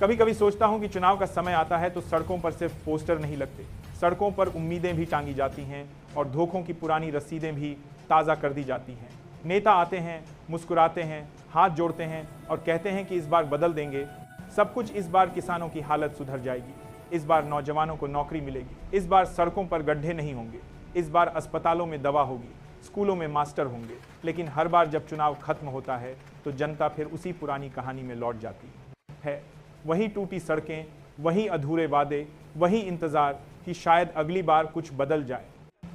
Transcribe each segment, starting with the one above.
कभी कभी सोचता हूं कि चुनाव का समय आता है तो सड़कों पर सिर्फ पोस्टर नहीं लगते, सड़कों पर उम्मीदें भी टांगी जाती हैं और धोखों की पुरानी रसीदें भी ताज़ा कर दी जाती हैं। नेता आते हैं, मुस्कुराते हैं, हाथ जोड़ते हैं और कहते हैं कि इस बार बदल देंगे सब कुछ, इस बार किसानों की हालत सुधर जाएगी, इस बार नौजवानों को नौकरी मिलेगी, इस बार सड़कों पर गड्ढे नहीं होंगे, इस बार अस्पतालों में दवा होगी, स्कूलों में मास्टर होंगे। लेकिन हर बार जब चुनाव खत्म होता है तो जनता फिर उसी पुरानी कहानी में लौट जाती है। वही टूटी सड़कें, वही अधूरे वादे, वही इंतजार कि शायद अगली बार कुछ बदल जाए।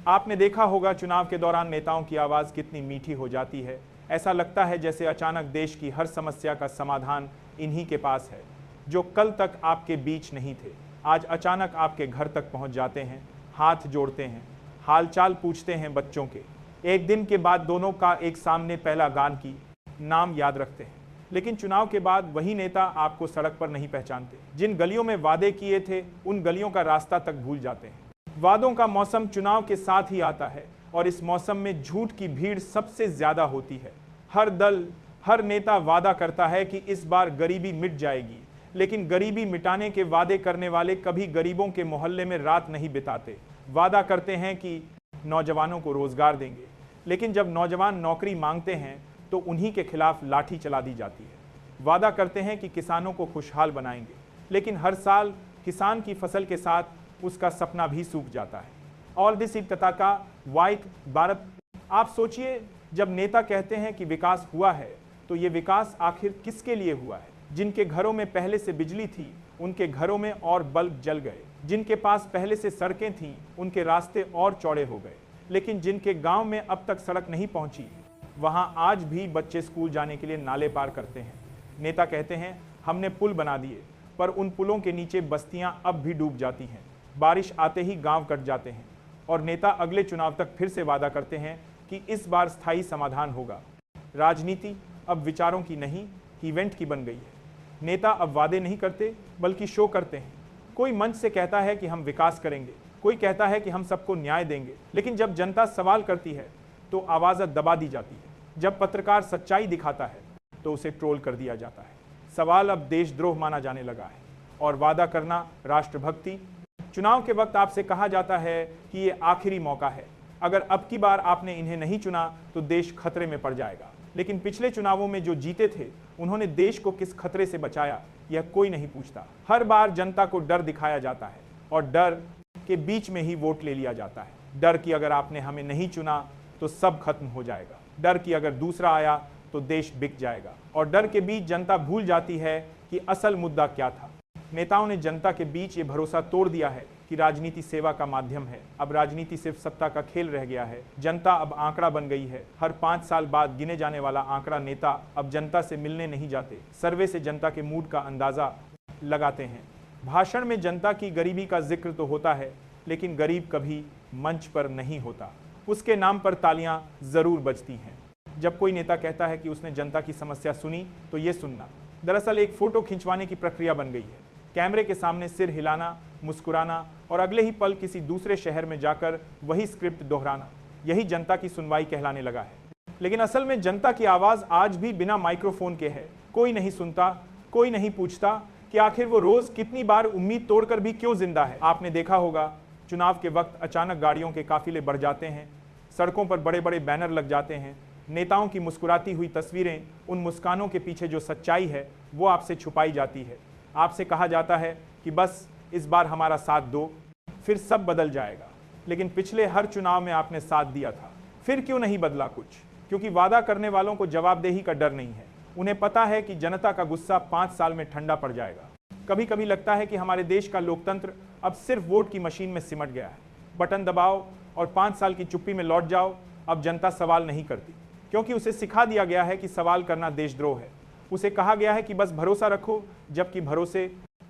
आपने देखा होगा चुनाव के दौरान नेताओं की आवाज़ कितनी मीठी हो जाती है। ऐसा लगता है जैसे अचानक देश की हर समस्या का समाधान इन्हीं के पास है। जो कल तक आपके बीच नहीं थे, आज अचानक आपके घर तक पहुंच जाते हैं, हाथ जोड़ते हैं, हालचाल पूछते हैं बच्चों के। एक दिन के बाद दोनों का एक सामने पहला गान की नाम याद रखते हैं। लेकिन चुनाव के बाद वही नेता आपको सड़क पर नहीं पहचानते। जिन गलियों में वादे किए थे उन गलियों का रास्ता तक भूल जाते हैं। वादों का मौसम चुनाव के साथ ही आता है और इस मौसम में झूठ की भीड़ सबसे ज्यादा होती है। हर दल, हर नेता वादा करता है कि इस बार गरीबी मिट जाएगी, लेकिन गरीबी मिटाने के वादे करने वाले कभी गरीबों के मोहल्ले में रात नहीं बिताते। वादा करते हैं कि नौजवानों को रोजगार देंगे, लेकिन जब नौजवान नौकरी मांगते हैं तो उन्हीं के खिलाफ लाठी चला दी जाती है। वादा करते हैं कि किसानों को खुशहाल बनाएंगे, लेकिन हर साल किसान की फसल के साथ उसका सपना भी सूख जाता है। ऑल दिस इन का वाइट भारत। आप सोचिए, जब नेता कहते हैं कि विकास हुआ है तो ये विकास आखिर किसके लिए हुआ है? जिनके घरों में पहले से बिजली थी उनके घरों में और बल्ब जल गए, जिनके पास पहले से सड़कें थीं उनके रास्ते और चौड़े हो गए, लेकिन जिनके गांव में अब तक सड़क नहीं पहुंची वहां आज भी बच्चे स्कूल जाने के लिए नाले पार करते हैं। नेता कहते हैं हमने पुल बना दिए, पर उन पुलों के नीचे बस्तियां अब भी डूब जाती हैं। बारिश आते ही गांव कट जाते हैं और नेता अगले चुनाव तक फिर से वादा करते हैं कि इस बार स्थायी समाधान होगा। राजनीति अब विचारों की नहीं, इवेंट की बन गई है। नेता अब वादे नहीं करते बल्कि शो करते हैं। कोई मंच से कहता है कि हम विकास करेंगे, कोई कहता है कि हम सबको न्याय देंगे, लेकिन जब जनता सवाल करती है तो आवाज़ दबा दी जाती है। जब पत्रकार सच्चाई दिखाता है तो उसे ट्रोल कर दिया जाता है। सवाल अब देशद्रोह माना जाने लगा है और वादा करना राष्ट्रभक्ति। चुनाव के वक्त आपसे कहा जाता है कि ये आखिरी मौका है, अगर अब की बार आपने इन्हें नहीं चुना तो देश खतरे में पड़ जाएगा। लेकिन पिछले चुनावों में जो जीते थे उन्होंने देश को किस खतरे से बचाया यह कोई नहीं पूछता। हर बार जनता को डर दिखाया जाता है और डर के बीच में ही वोट ले लिया जाता है। डर कि अगर आपने हमें नहीं चुना तो सब खत्म हो जाएगा, डर कि अगर दूसरा आया तो देश बिक जाएगा, और डर के बीच जनता भूल जाती है कि असल मुद्दा क्या था। नेताओं ने जनता के बीच ये भरोसा तोड़ दिया है कि राजनीति सेवा का माध्यम है। अब राजनीति सिर्फ सत्ता का खेल रह गया है। जनता अब आंकड़ा बन गई है। हर 5 साल बाद गिने जाने वाला आंकड़ा नेता अब जनता से मिलने नहीं जाते, सर्वे से जनता के मूड का अंदाजा लगाते हैं। भाषण में जनता की गरीबी का जिक्र तो होता है, लेकिन गरीब कभी मंच पर नहीं होता। उसके नाम पर तालियां जरूर बजती हैं। जब कोई नेता कहता है कि उसने जनता की समस्या सुनी तो ये सुनना दरअसल एक फोटो खिंचवाने की प्रक्रिया बन गई है। कैमरे के सामने सिर हिलाना, मुस्कुराना और अगले ही पल किसी दूसरे शहर में जाकर वही स्क्रिप्ट दोहराना, यही जनता की सुनवाई कहलाने लगा है। लेकिन असल में जनता की आवाज़ आज भी बिना माइक्रोफोन के है। कोई नहीं सुनता, कोई नहीं पूछता कि आखिर वो रोज कितनी बार उम्मीद तोड़कर भी क्यों जिंदा है। आपने देखा होगा चुनाव के वक्त अचानक गाड़ियों के काफिले बढ़ जाते हैं, सड़कों पर बड़े बड़े बैनर लग जाते हैं। नेताओं की मुस्कुराती हुई तस्वीरें, उन मुस्कानों के पीछे जो सच्चाई है वो आपसे छुपाई जाती है। आपसे कहा जाता है कि बस इस बार हमारा साथ दो, फिर सब बदल जाएगा। लेकिन पिछले हर चुनाव में आपने साथ दिया था, फिर क्यों नहीं बदला कुछ? क्योंकि वादा करने वालों को जवाबदेही का डर नहीं है। उन्हें पता है कि जनता का गुस्सा 5 साल में ठंडा पड़ जाएगा। कभी कभी लगता है कि हमारे देश का लोकतंत्र अब सिर्फ वोट की मशीन में सिमट गया है। बटन दबाओ और 5 साल की चुप्पी में लौट जाओ। अब जनता सवाल नहीं करती, क्योंकि उसे सिखा दिया गया है कि सवाल करना देशद्रोह है। उसे कहा गया है कि बस भरोसा रखो, जबकि भरोसे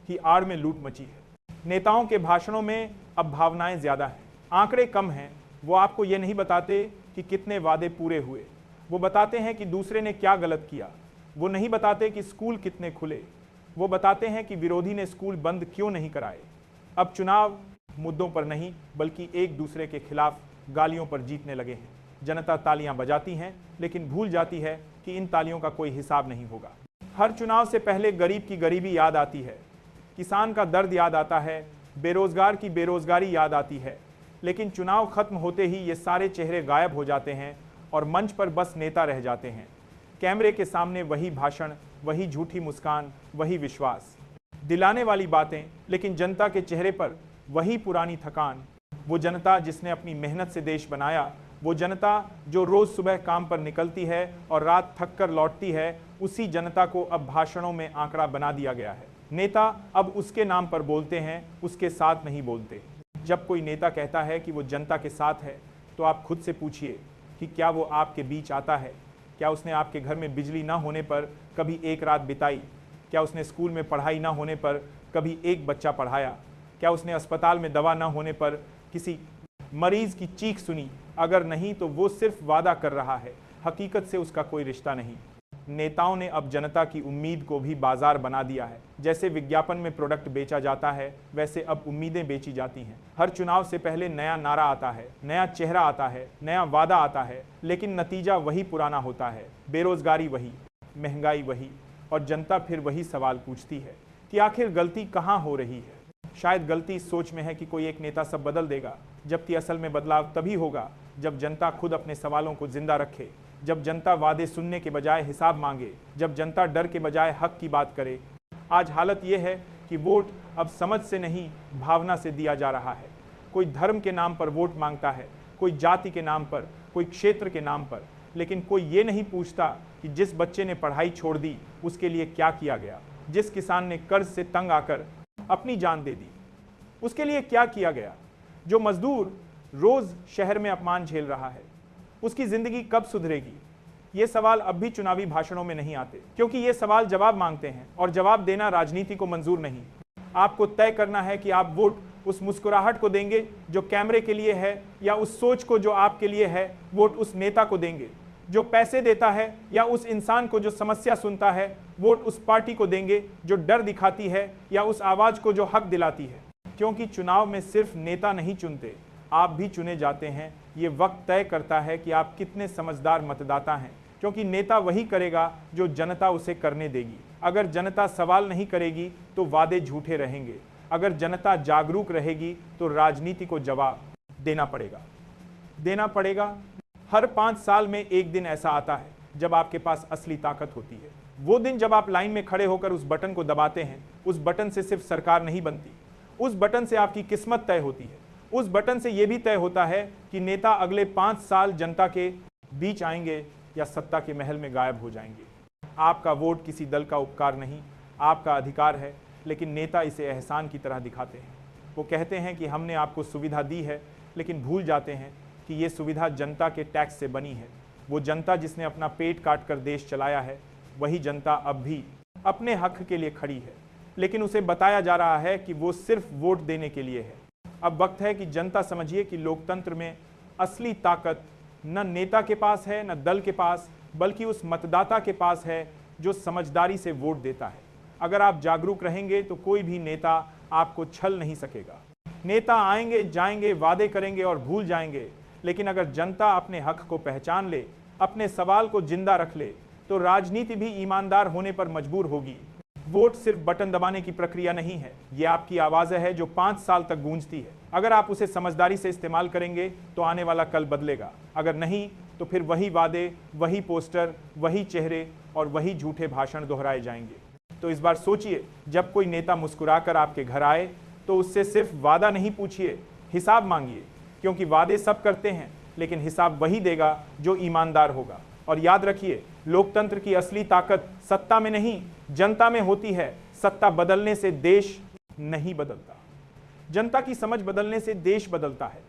की आड़ में लूट मची है। नेताओं के भाषणों में अब भावनाएं ज्यादा हैं, आंकड़े कम हैं। वो आपको ये नहीं बताते कि कितने वादे पूरे हुए, वो बताते हैं कि दूसरे ने क्या गलत किया। वो नहीं बताते कि स्कूल कितने खुले, वो बताते हैं कि विरोधी ने स्कूल बंद क्यों नहीं कराए। अब चुनाव मुद्दों पर नहीं बल्कि एक दूसरे के खिलाफ गालियों पर जीतने लगे हैं। जनता तालियां बजाती हैं, लेकिन भूल जाती है कि इन तालियों का कोई हिसाब नहीं होगा। हर चुनाव से पहले गरीब की गरीबी याद आती है, किसान का दर्द याद आता है, बेरोजगार की बेरोजगारी याद आती है। लेकिन चुनाव खत्म होते ही ये सारे चेहरे गायब हो जाते हैं और मंच पर बस नेता रह जाते हैं। कैमरे के सामने वही भाषण, वही झूठी मुस्कान, वही विश्वास दिलाने वाली बातें, लेकिन जनता के चेहरे पर वही पुरानी थकान। वो जनता जिसने अपनी मेहनत से देश बनाया, वो जनता जो रोज सुबह काम पर निकलती है और रात थक कर लौटती है, उसी जनता को अब भाषणों में आंकड़ा बना दिया गया है। नेता अब उसके नाम पर बोलते हैं, उसके साथ नहीं बोलते। जब कोई नेता कहता है कि वो जनता के साथ है, तो आप खुद से पूछिए कि क्या वो आपके बीच आता है? क्या उसने आपके घर में बिजली ना होने पर कभी एक रात बिताई? क्या उसने स्कूल में पढ़ाई ना होने पर कभी एक बच्चा पढ़ाया? क्या उसने अस्पताल में दवा ना होने पर किसी मरीज की चीख सुनी? अगर नहीं तो वो सिर्फ वादा कर रहा है, हकीकत से उसका कोई रिश्ता नहीं। नेताओं ने अब जनता की उम्मीद को भी बाजार बना दिया है। जैसे विज्ञापन में प्रोडक्ट बेचा जाता है, वैसे अब उम्मीदें बेची जाती हैं। हर चुनाव से पहले नया नारा आता है, नया चेहरा आता है, नया वादा आता है, लेकिन नतीजा वही पुराना होता है। बेरोजगारी वही, महंगाई वही, और जनता फिर वही सवाल पूछती है कि आखिर गलती कहाँ हो रही है। शायद गलती इस सोच में है कि कोई एक नेता सब बदल देगा, जबकि असल में बदलाव तभी होगा जब जनता खुद अपने सवालों को जिंदा रखे, जब जनता वादे सुनने के बजाय हिसाब मांगे, जब जनता डर के बजाय हक की बात करे। आज हालत यह है कि वोट अब समझ से नहीं, भावना से दिया जा रहा है। कोई धर्म के नाम पर वोट मांगता है, कोई जाति के नाम पर, कोई क्षेत्र के नाम पर, लेकिन कोई ये नहीं पूछता कि जिस बच्चे ने पढ़ाई छोड़ दी उसके लिए क्या किया गया, जिस किसान ने कर्ज से तंग आकर अपनी जान दे दी उसके लिए क्या किया गया, जो मजदूर रोज शहर में अपमान झेल रहा है उसकी जिंदगी कब सुधरेगी। ये सवाल अब भी चुनावी भाषणों में नहीं आते, क्योंकि ये सवाल जवाब मांगते हैं और जवाब देना राजनीति को मंजूर नहीं। आपको तय करना है कि आप वोट उस मुस्कुराहट को देंगे जो कैमरे के लिए है, या उस सोच को जो आपके लिए है। वोट उस नेता को देंगे जो पैसे देता है, या उस इंसान को जो समस्या सुनता है। वोट उस पार्टी को देंगे जो डर दिखाती है, या उस आवाज को जो हक दिलाती है। क्योंकि चुनाव में सिर्फ नेता नहीं चुनते, आप भी चुने जाते हैं। ये वक्त तय करता है कि आप कितने समझदार मतदाता हैं, क्योंकि नेता वही करेगा जो जनता उसे करने देगी। अगर जनता सवाल नहीं करेगी तो वादे झूठे रहेंगे। अगर जनता जागरूक रहेगी तो राजनीति को जवाब देना पड़ेगा। हर 5 साल में एक दिन ऐसा आता है जब आपके पास असली ताकत होती है। वो दिन जब आप लाइन में खड़े होकर उस बटन को दबाते हैं। उस बटन से सिर्फ सरकार नहीं बनती, उस बटन से आपकी किस्मत तय होती है। उस बटन से यह भी तय होता है कि नेता अगले 5 साल जनता के बीच आएंगे या सत्ता के महल में गायब हो जाएंगे। आपका वोट किसी दल का उपकार नहीं, आपका अधिकार है, लेकिन नेता इसे एहसान की तरह दिखाते हैं। वो कहते हैं कि हमने आपको सुविधा दी है, लेकिन भूल जाते हैं कि ये सुविधा जनता के टैक्स से बनी है। वो जनता जिसने अपना पेट काट कर देश चलाया है, वही जनता अब भी अपने हक के लिए खड़ी है, लेकिन उसे बताया जा रहा है कि वो सिर्फ वोट देने के लिए है। अब वक्त है कि जनता समझिए कि लोकतंत्र में असली ताकत न नेता के पास है, न दल के पास, बल्कि उस मतदाता के पास है जो समझदारी से वोट देता है। अगर आप जागरूक रहेंगे तो कोई भी नेता आपको छल नहीं सकेगा। नेता आएंगे जाएंगे, वादे करेंगे और भूल जाएंगे, लेकिन अगर जनता अपने हक को पहचान ले, अपने सवाल को जिंदा रख ले, तो राजनीति भी ईमानदार होने पर मजबूर होगी। वोट सिर्फ बटन दबाने की प्रक्रिया नहीं है, ये आपकी आवाज़ है जो 5 साल तक गूंजती है। अगर आप उसे समझदारी से इस्तेमाल करेंगे तो आने वाला कल बदलेगा। अगर नहीं तो फिर वही वादे, वही पोस्टर, वही चेहरे और वही झूठे भाषण दोहराए जाएंगे। तो इस बार सोचिए, जब कोई नेता मुस्कुराकर आपके घर आए तो उससे सिर्फ वादा नहीं पूछिए, हिसाब मांगिए, क्योंकि वादे सब करते हैं, लेकिन हिसाब वही देगा जो ईमानदार होगा। और याद रखिए, लोकतंत्र की असली ताकत सत्ता में नहीं, जनता में होती है। सत्ता बदलने से देश नहीं बदलता, जनता की समझ बदलने से देश बदलता है।